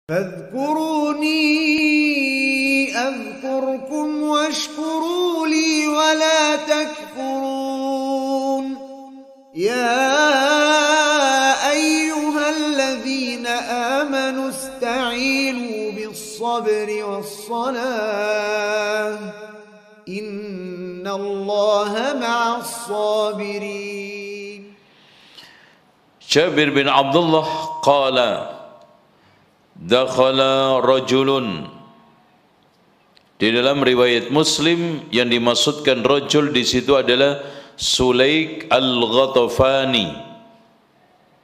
فاذكروني أذكركم واشكروا لي ولا تكفرون يا أيها الذين آمنوا استعينوا بالصبر والصلاة إن الله مع الصابرين. Jabir bin Abdullah qala dakhala rajulun. Di dalam riwayat Muslim yang dimaksudkan rajul di situ adalah Sulaik al-Ghatafani,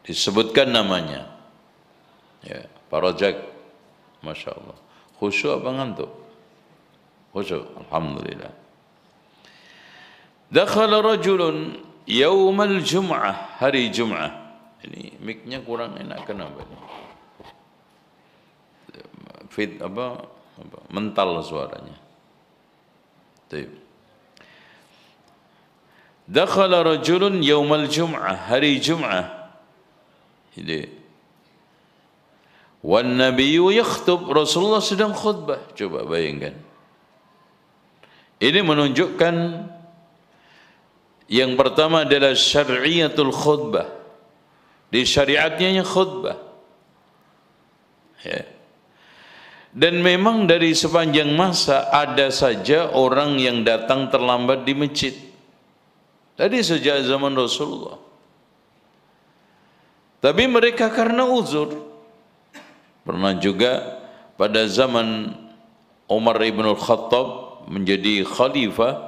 disebutkan namanya. Ya, Pak Rojak, masya Allah. Khusyuk apa ngantuk? Khusyuk, alhamdulillah. Dakhala rajulun yaumal jum'ah, hari Jum'ah. Ini mic-nya kurang enak, kenapa ini? Fit apa mental suaranya. Baik. Dakhala rajulun yaumal jum'ah, hari Jum'ah. Ini. Wan nabiyyu yakhtub, Rasulullah sedang khutbah. Coba bayangkan. Ini menunjukkan yang pertama adalah syar'iyatul khutbah. Di syariatnya khutbah. Ya. Dan memang dari sepanjang masa ada saja orang yang datang terlambat di masjid. Tadi sejak zaman Rasulullah. Tapi mereka karena uzur. Pernah juga pada zaman Umar ibn al-Khattab menjadi khalifah,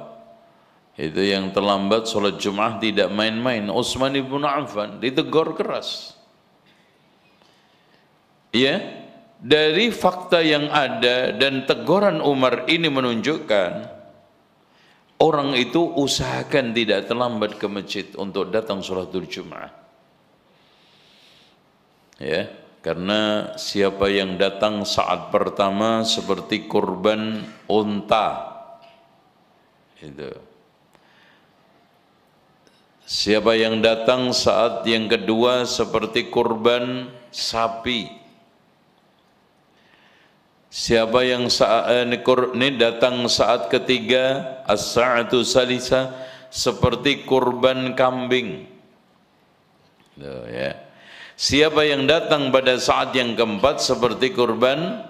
itu yang terlambat sholat Jum'ah tidak main-main. Utsman ibn Affan ditegur keras. Iya. Dari fakta yang ada dan teguran Umar ini menunjukkan orang itu usahakan tidak terlambat ke masjid untuk datang sholatul Jum'ah. Ya, karena siapa yang datang saat pertama seperti kurban unta, itu. Siapa yang datang saat yang kedua seperti kurban sapi. Siapa yang ini datang saat ketiga as-sa'atu salisa seperti kurban kambing. Ya. Siapa yang datang pada saat yang keempat seperti kurban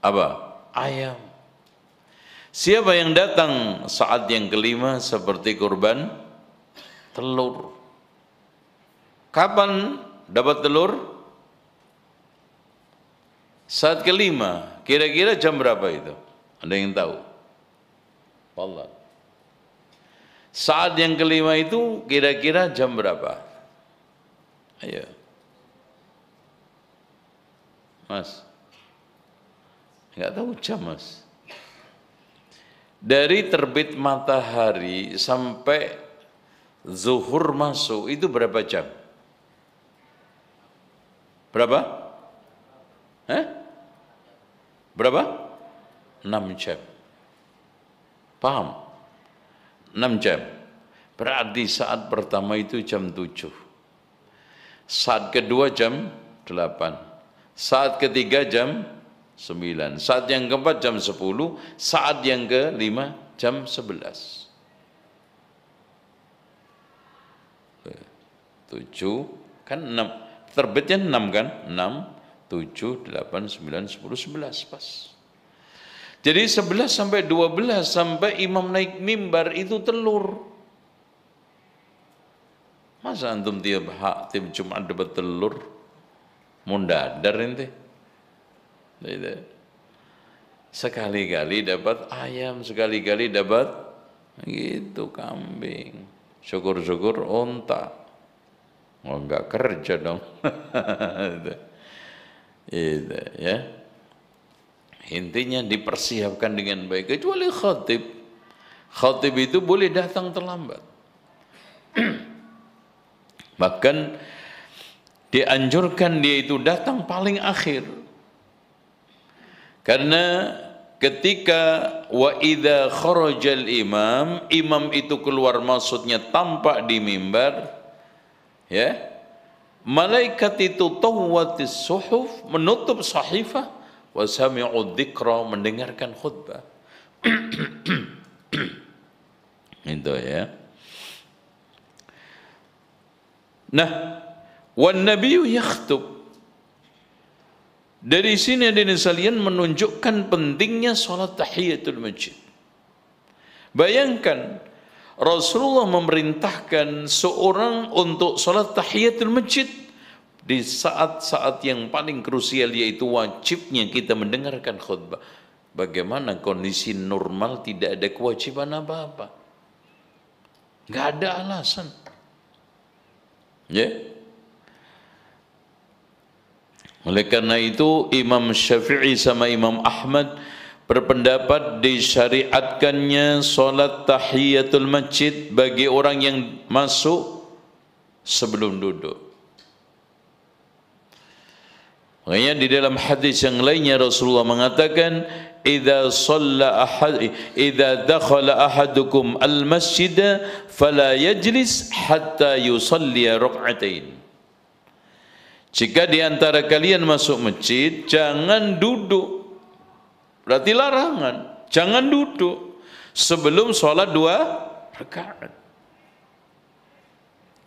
apa? Ayam. Siapa yang datang saat yang kelima seperti kurban telur. Kapan dapat telur? Saat kelima, kira-kira jam berapa itu? Ada yang tahu? Wallah. Saat yang kelima itu kira-kira jam berapa? Ayo. Mas. Enggak tahu jam, Mas. Dari terbit matahari sampai zuhur masuk itu berapa jam? Berapa? Berapa? 6 jam. Paham? 6 jam. Berarti saat pertama itu jam 7. Saat kedua jam 8. Saat ketiga jam 9. Saat yang keempat jam 10. Saat yang kelima jam 11. 7 kan 6. Terbitnya 6 kan? 6 7, 8, 9, 10, 11 pas. Jadi 11 sampai 12 sampai imam naik mimbar itu telur. Masa antum tiap Jumat dapat telur? Mundadar ente. Sekali-kali dapat ayam, sekali-kali dapat gitu kambing. Syukur-syukur unta. Oh, enggak kerja dong. Itu ya. Intinya dipersiapkan dengan baik, kecuali khatib. Khatib itu boleh datang terlambat. Bahkan dianjurkan dia itu datang paling akhir. Karena ketika wa idza kharajal imam, imam itu keluar maksudnya tampak di mimbar, ya. malaikat itu tawwatis suhuf, menutup sahifah, wa sami'u dzikra, mendengarkan khutbah. Itu ya. Nah, wan nabiyyu yakhtub. Dari sini hadirin sekalian menunjukkan pentingnya salat tahiyatul masjid. Bayangkan Rasulullah memerintahkan seorang untuk salat tahiyatul masjid di saat-saat yang paling krusial, yaitu wajibnya kita mendengarkan khutbah. Bagaimana kondisi normal tidak ada kewajiban apa-apa? Nggak ada alasan. Ya. Oleh karena itu Imam Syafi'i sama Imam Ahmad berpendapat disyariatkannya solat tahiyatul masjid bagi orang yang masuk sebelum duduk. Makanya di dalam hadis yang lainnya Rasulullah mengatakan, idza dakhala ahadukum al-masjid fala yajlis hatta yusalli rak'atain. Jika di antara kalian masuk masjid, jangan duduk. Berarti larangan, jangan duduk sebelum sholat 2 rakaat.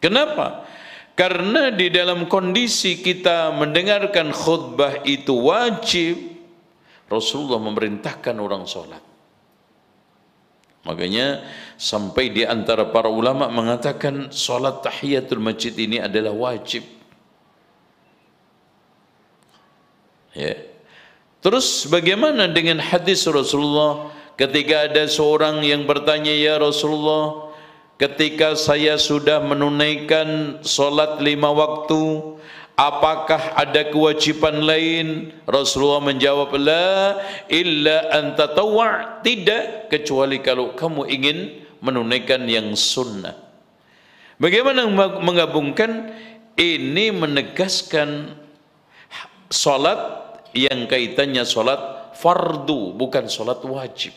Kenapa? Karena di dalam kondisi kita mendengarkan khutbah itu wajib, Rasulullah memerintahkan orang sholat. Makanya sampai di antara para ulama mengatakan sholat tahiyatul masjid ini adalah wajib. Ya. Terus bagaimana dengan hadis Rasulullah ketika ada seorang yang bertanya, ya Rasulullah, ketika saya sudah menunaikan solat 5 waktu, apakah ada kewajiban lain? Rasulullah menjawab, la illa an tatawwa', tidak kecuali kalau kamu ingin menunaikan yang sunnah. Bagaimana menggabungkan ini? Menegaskan solat yang kaitannya solat fardu, bukan solat wajib.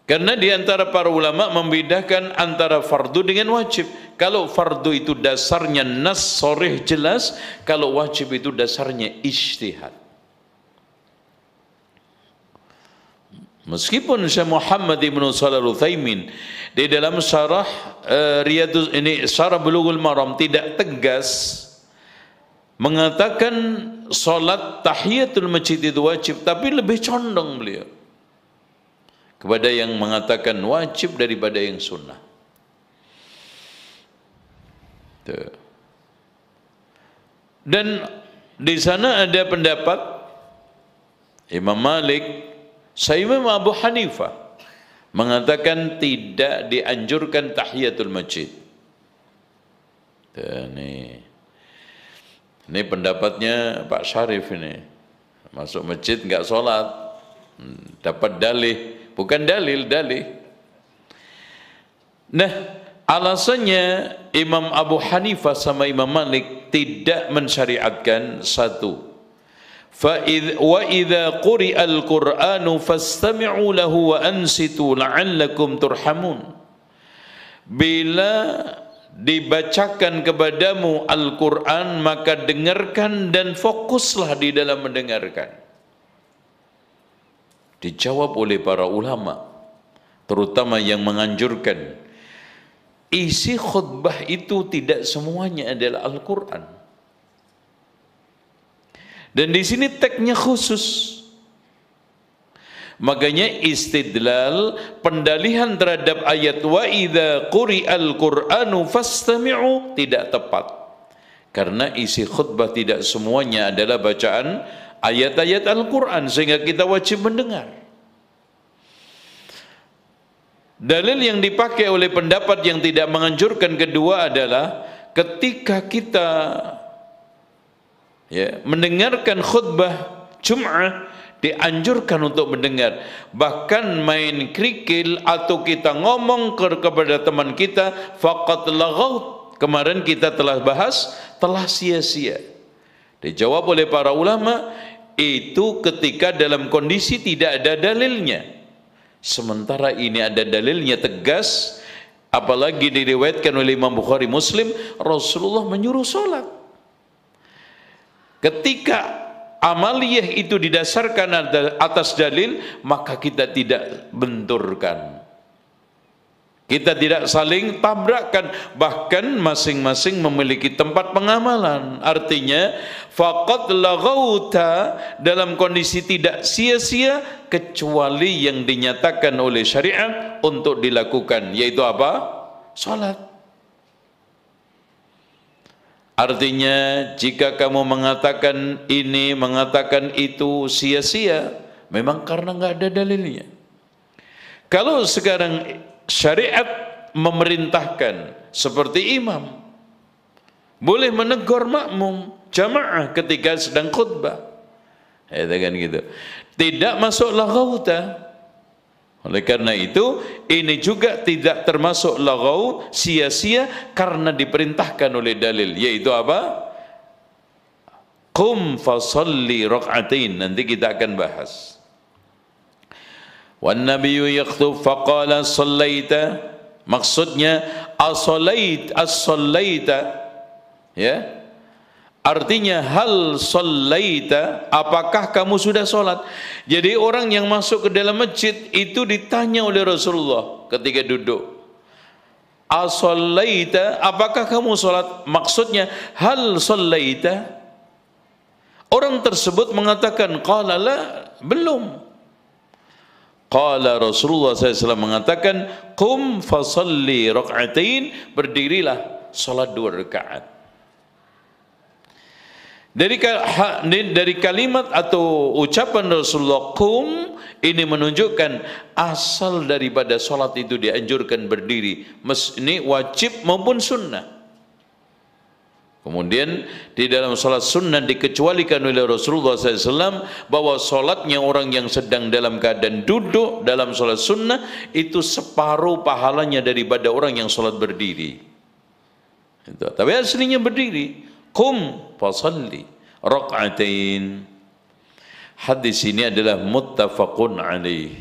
Karena di antara para ulama membedakan antara fardu dengan wajib. Kalau fardu itu dasarnya nas sharih jelas, kalau wajib itu dasarnya ijtihad. Meskipun Syekh Muhammad ibn Shalih Al-Utsaimin di dalam syarah syarah Bulughul Maram tidak tegas mengatakan solat tahiyatul masjid itu wajib, tapi lebih condong beliau kepada yang mengatakan wajib daripada yang sunnah. Tuh. Dan di sana ada pendapat Imam Malik, Imam Abu Hanifah mengatakan tidak dianjurkan tahiyatul masjid. Tuh, ini pendapatnya Pak Syarif ini. Masuk masjid enggak sholat, dapat dalih, bukan dalil. Nah, alasannya Imam Abu Hanifah sama Imam Malik tidak mensyariatkan satu. Wa idza quri'al Qur'anu fastami'u lahu wa ansitu la'allakum turhamun. Bila dibacakan kepadamu Al-Quran, maka dengarkan dan fokuslah di dalam mendengarkan. Dijawab oleh para ulama, terutama yang menganjurkan, isi khutbah itu tidak semuanya adalah Al-Quran. Dan di sini tagnya khusus. Makanya istidlal, pendalihan terhadap ayat wa idza quri'al Qur'anu fastami'u tidak tepat. Karena isi khutbah tidak semuanya adalah bacaan ayat-ayat Al-Qur'an, sehingga kita wajib mendengar. Dalil yang dipakai oleh pendapat yang tidak menganjurkan kedua adalah ketika kita mendengarkan khutbah Jum'ah, dianjurkan untuk mendengar. Bahkan main kerikil atau kita ngomong kepada teman kita, faqad laghaut, kemarin kita telah bahas, telah sia-sia. Dijawab oleh para ulama, itu ketika dalam kondisi tidak ada dalilnya. Sementara ini ada dalilnya tegas, Apalagi diriwayatkan oleh Imam Bukhari Muslim, Rasulullah menyuruh sholat. Ketika amaliyah itu didasarkan atas dalil, maka kita tidak benturkan. Kita tidak saling tabrakkan, bahkan masing-masing memiliki tempat pengamalan. Artinya, faqad laghauta, dalam kondisi tidak sia-sia kecuali yang dinyatakan oleh syariat untuk dilakukan, yaitu apa? Salat. Artinya, jika kamu mengatakan ini, mengatakan itu sia-sia, memang karena nggak ada dalilnya. Kalau sekarang syariat memerintahkan seperti imam boleh menegur makmum jamaah ketika sedang khutbah, kan gitu, tidak masuk laghauta. Oleh karena itu, ini juga tidak termasuk laghau, sia-sia, karena diperintahkan oleh dalil, yaitu apa? Qum fasalli rak'atain, nanti kita akan bahas. Wan nabiyyu yakhthub faqala sallaita, maksudnya as-sallaita, ya, artinya hal sallaita, apakah kamu sudah sholat? Jadi orang yang masuk ke dalam masjid itu ditanya oleh Rasulullah ketika duduk, as-sallaita, apakah kamu sholat? Maksudnya hal sallaita. Orang tersebut mengatakan qala la, belum. Qala Rasulullah SAW mengatakan, qum fasalli rak'atain, berdirilah salat 2 rakaat. Dari kalimat atau ucapan Rasulullah qum ini menunjukkan asal daripada salat itu dianjurkan berdiri, ini wajib maupun sunnah. Kemudian di dalam salat sunnah dikecualikan oleh Rasulullah SAW bahwa salatnya orang yang sedang dalam keadaan duduk dalam salat sunnah itu separuh pahalanya daripada orang yang salat berdiri. Itu. Tapi aslinya berdiri. Qum fasalli rak'atain. Hadis ini adalah muttafaqun alaih.